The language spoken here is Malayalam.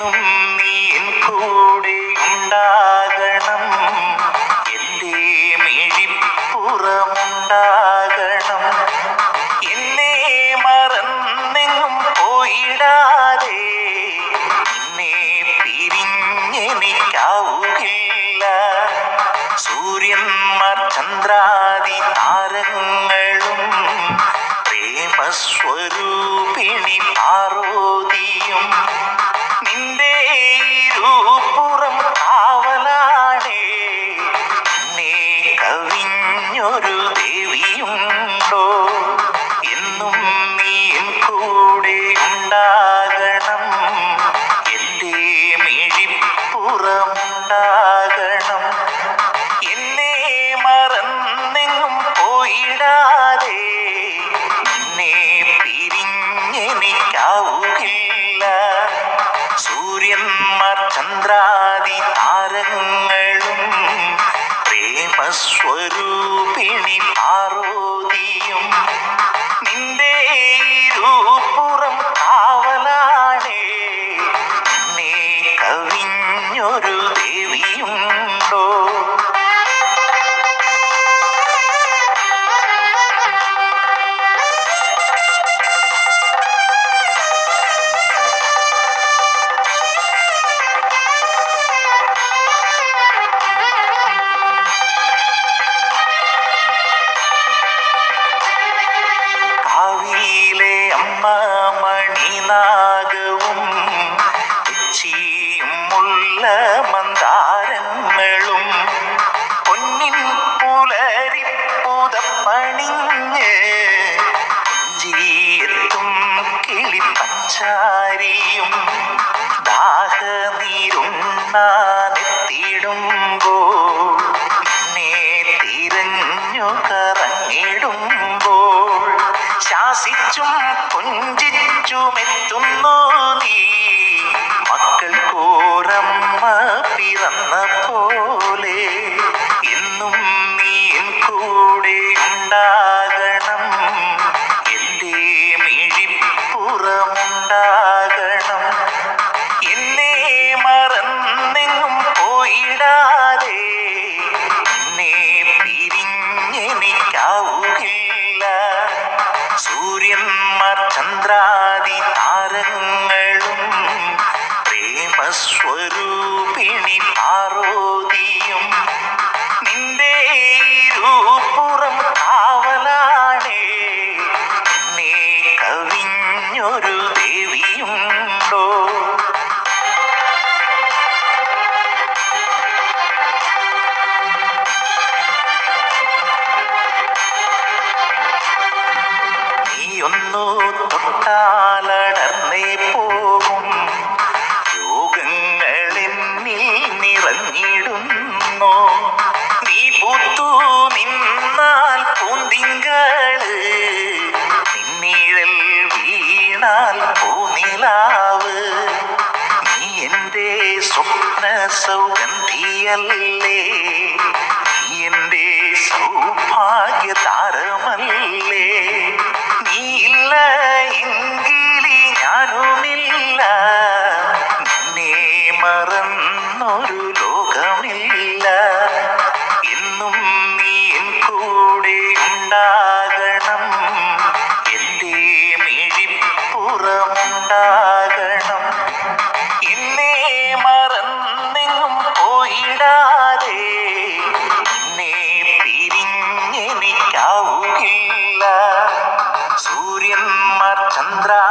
എന്നും നീ എൻ കൂടെ ഉണ്ടാകണം, എൻ്റെ മിഴിപ്പുറമുണ്ടാകണം. എന്നെ മറന്നെങ്ങും പോയിടാതെ നിന്നെ പിരിഞ്ഞെനിക്കാവുകില്ല. സൂര്യന്മാർ ചന്ദ്രാദി താരങ്ങളും പ്രേമസ്വരൂപിണി പാർവതിയും നിന്റെ ഇരുപുറം കാവലാണേ. നിന്നെ കവിഞ്ഞൊരു ദേവിയുണ്ടോ? എന്നും നീ എൻ കൂടെ ഉണ്ടാകണം, എൻ്റെ മിഴിപ്പുറമുണ്ടാകണം. എന്നെ മറന്നെങ്ങും പോയിടാതെ നിന്നെ പിരിഞ്ഞെനിക്കാവുകില്ല. സൂര്യന്മാർ ചന്ദ്രാദി താരങ്ങളും പ്രേമസ്വരൂപിണി പാർവതിയും നിന്റെ ഇരുപുറം കാവലാണേ. നിന്നെ കവിഞ്ഞൊരു ദേവിയുണ്ടോ? കാവിയിലെ അമ്മ മണിനാഗവും ഉച്ചിയും മുല്ല മന്ദാരങ്ങളും പൊന്നിൻ പുലരിപ്പുതപ്പണിഞ്ഞ് കുഞ്ചിയെത്തും കിളിപ്പഞ്ചാരിയും ദാഹനീരുണ്ണാനെത്തിടുമ്പോൾ എന്നെ തിരഞ്ഞു കറങ്ങിടുമ്പോൾ ശാസിച്ചും പുഞ്ചിച്ചുമെത്തുന്നു നീ. മക്കൾക്കോരമ്മ പിറന്ന പോലെ എന്നും നീ എൻ കൂടെ ഉണ്ടാകണം, എൻ്റെ മിഴിപ്പുറമുണ്ടാകണം. എന്നെ മറന്നെങ്ങും പോയിടാതെ നിന്നെ പിരിഞ്ഞെനിക്കാവുകില്ല. സൂര്യന്മാർ ചന്ദ്രാദി താരങ്ങളും പ്രേമസ്വരൂപിണി പാർവതിയും നിന്റെ ഇരുപുറം കാവലാണേ. നിന്നെ കവിഞ്ഞൊരു ദേവിയുണ്ടോ? നീയൊന്നു തൊട്ടാലടർന്നേ പോകും രോഗങ്ങളെന്നിൽ നിറഞ്ഞിടുന്നു. നീ പൂത്തു നിന്നാൽ പൂന്തിങ്കള്, നിന്നിഴൽ വീണാൽ പൂനിലാവ്. നീ എൻ്റെ സ്വപ്ന സൗഗന്ധിയല്ലേ, നീ എൻ്റെ സൗഭാഗ്യ താരമല്ലേ. നീ ഇല്ല എങ്കിലി ഞാനുമില്ല, നിന്നെ മറന്നൊരു ലോകമില്ല. എന്നും നീ എൻ കൂടെ ഉണ്ടാകണം, എൻ്റെ മിഴിപ്പുറമുണ്ടാകണം. എന്നെ മറന്നെങ്ങും പോയിടാതെ നിന്നെ പിരിഞ്ഞെനിക്കാവുകില്ല. സൂര്യന്മാർ ചന്ദ്രാ